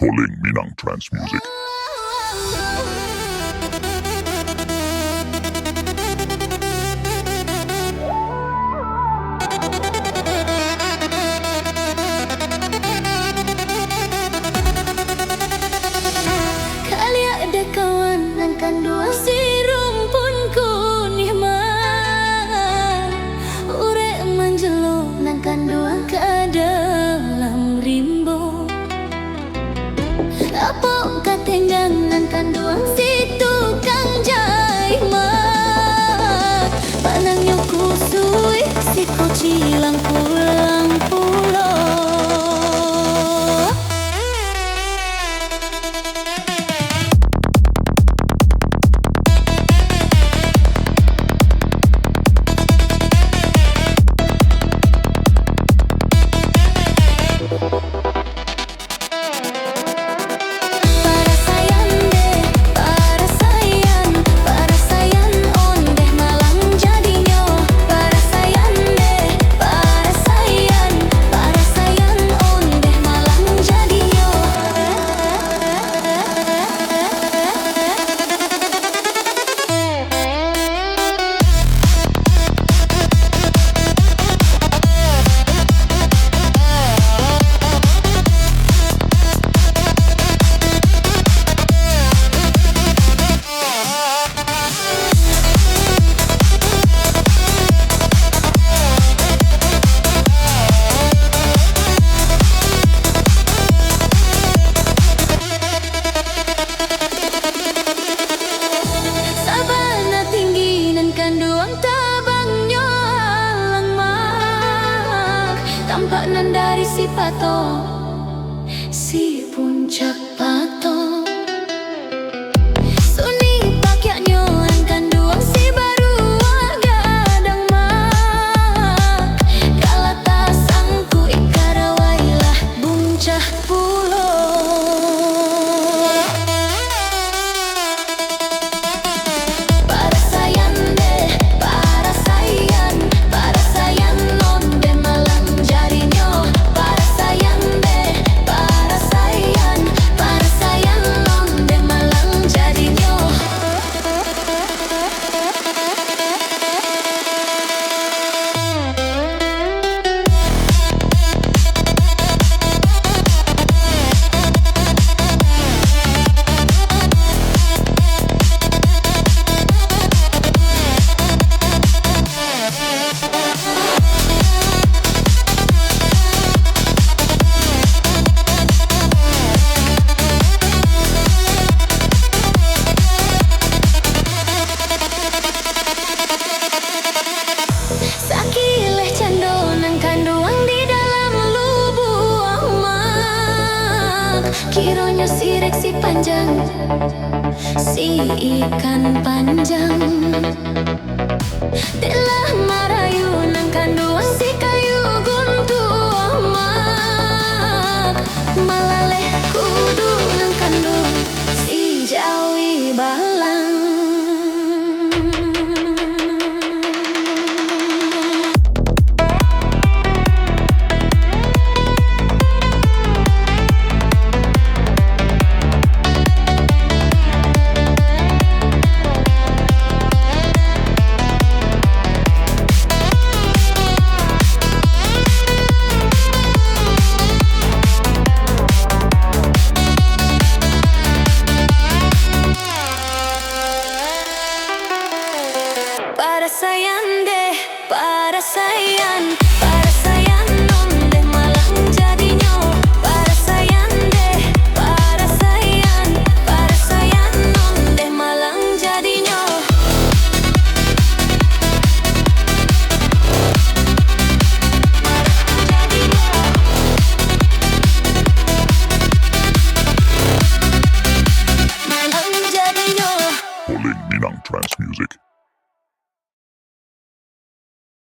Calling Minang Trance Music. Kali ada kawan nang kandung si rumpun kunih man ure manjelo nang kandung ke dalam rimbo apa katenggang nang kandung si tukang jaimat panang nyukusui si kocilang pulang pulau. Tampanan dari si pato, si puncak pato. Suni pakyaknya ang kanduang si baru gadang mak. Kalata sangku ikarawailah buncah pulo. Para sayan deh, para sayan non deh malam jadinya. Para sayan deh, para sayan non deh malam jadinya. Sakileh cando nang kanduang di dalam lubuk mak. Kiranya sirek si panjang, si ikan panjang. Telah marayu nang kanduang si kayu guntuang mak. Malaleh kudu nang kandung si jawi balang. Para sayan deh, para sayan.